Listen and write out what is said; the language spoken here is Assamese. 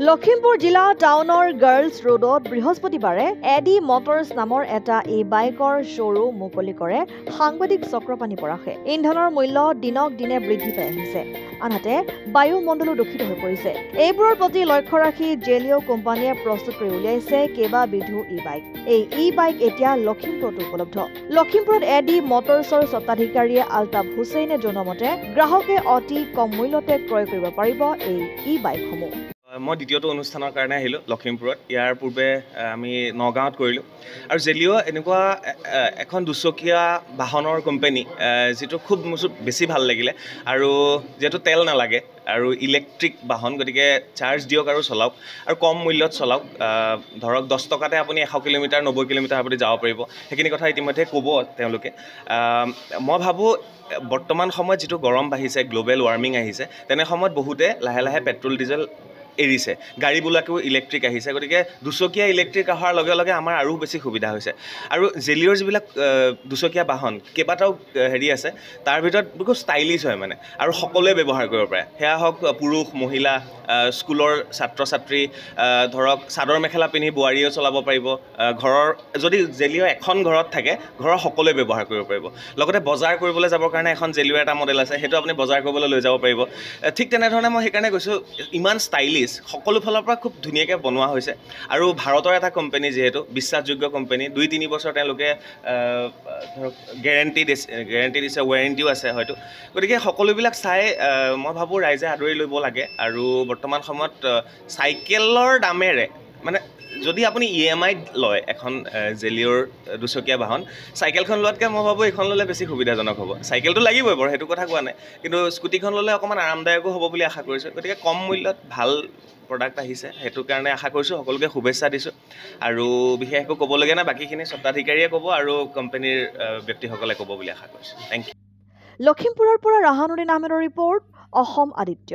লখিমপুৰ জিলা টাউনৰ গাৰ্লছ ৰোডত বৃহস্পতিবাৰে এডি মটৰ্ছ নামৰ এটা বাইকৰ শ্ব'ৰুম মুকলি কৰে সাংবাদিক চক্ৰপাণি পৰাশে। ইন্ধনৰ মূল্য দিনক দিনে বৃদ্ধি পাই আহিছে, আনহাতে বায়ুমণ্ডলো দূষিত হৈ পৰিছে। এইবোৰৰ প্ৰতি লক্ষ্য ৰাখি জেলিঅ' কোম্পানীয়ে প্ৰস্তুত কৰি উলিয়াইছে কেইবাবিধো বাইক। এই বাইক এতিয়া লখিমপুৰতো উপলব্ধ। লখিমপুৰত এডি মটৰ্ছৰ স্বত্বাধিকাৰীয়ে আলতাফ হুছেইনে জনোৱা মতে গ্ৰাহকে অতি কম মূল্যতে ক্ৰয় কৰিব পাৰিব এই বাইকসমূহ। মই দ্বিতীয়টো অনুষ্ঠানৰ কাৰণে আহিলোঁ লখিমপুৰত। ইয়াৰ পূৰ্বে আমি নগাঁৱত কৰিলোঁ। আৰু জেলিঅ' এনেকুৱা এখন দুচকীয়া বাহনৰ কোম্পানী যিটো খুব বেছি ভাল লাগিলে। আৰু যিহেতু তেল নালাগে আৰু ইলেক্ট্ৰিক বাহন, গতিকে চাৰ্জ দিয়ক আৰু চলাওক আৰু কম মূল্যত চলাওক। ধৰক 10 টকাতে আপুনি 100 কিলোমিটাৰ 90 কিলোমিটাৰ আপুনি যাব পাৰিব। সেইখিনি কথা ইতিমধ্যে ক'ব তেওঁলোকে। মই ভাবোঁ বৰ্তমান সময়ত যিটো গৰম বাঢ়িছে, গ্ল'বেল ৱাৰ্মিং আহিছে, তেনে সময়ত বহুতে লাহে লাহে পেট্ৰল ডিজেল এৰিছে। গাড়ীবিলাকেও ইলেক্ট্ৰিক আহিছে, গতিকে দুচকীয়া ইলেক্ট্ৰিক অহাৰ লগে লগে আমাৰ আৰু বেছি সুবিধা হৈছে। আৰু জেলিঅ'ৰ যিবিলাক দুচকীয়া বাহন কেইবাটাও আছে, তাৰ ভিতৰত বহুত ষ্টাইলিছ হয় মানে, আৰু সকলোৱে ব্যৱহাৰ কৰিব পাৰে। সেয়া হওক পুৰুষ, মহিলা, স্কুলৰ ছাত্ৰ ছাত্ৰী, ধৰক চাদৰ মেখেলা পিন্ধি বোৱাৰীয়েও চলাব পাৰিব। ঘৰৰ যদি জেলিঅ' এখন ঘৰত থাকে, ঘৰৰ সকলোৱে ব্যৱহাৰ কৰিব পাৰিব। লগতে বজাৰ কৰিবলৈ যাবৰ কাৰণে এখন জেলিঅ'ৰ এটা মডেল আছে, সেইটো আপুনি বজাৰ কৰিবলৈ লৈ যাব পাৰিব। ঠিক তেনেধৰণে মই সেইকাৰণে কৈছোঁ, ইমান ষ্টাইলিছ, সকলো ফালৰ পৰা খুব ধুনীয়াকৈ বনোৱা হৈছে। আৰু ভাৰতৰ এটা কোম্পানী, যিহেতু বিশ্বাসযোগ্য কোম্পানী, 2-3 বছৰ তেওঁলোকে ধৰক গেৰেণ্টি দিছে, ৱাৰেণ্টিও আছে হয়তো। গতিকে সকলোবিলাক চাই মই ভাবোঁ ৰাইজে আদৰি ল'ব লাগে। আৰু বৰ্তমান সময়ত চাইকেলৰ দামেৰে, মানে যদি আপুনি EMIত লয় এখন জেলিঅ'ৰ দুচকীয়া বাহন, চাইকেলখন লোৱাতকৈ মই ভাবোঁ এইখন ল'লে বেছি সুবিধাজনক হ'ব। চাইকেলটো লাগিবই বাৰু, সেইটো কথা কোৱা নাই, কিন্তু স্কুটিখন ল'লে অকণমান আৰামদায়কো হ'ব বুলি আশা কৰিছোঁ। গতিকে কম মূল্যত ভাল প্ৰডাক্ট আহিছে, সেইটো কাৰণে আশা কৰিছোঁ। সকলোকে শুভেচ্ছা দিছোঁ। আৰু বিশেষ একো ক'বলগীয়া নাই, বাকীখিনি স্বত্বাধিকাৰীয়ে ক'ব আৰু কোম্পানীৰ ব্যক্তিসকলে ক'ব বুলি আশা কৰিছোঁ। Thank you. লখিমপুৰৰ পৰা ৰাহানুদ্দিন আহমেদৰ ৰিপৰ্ট, অসম আদিত্য।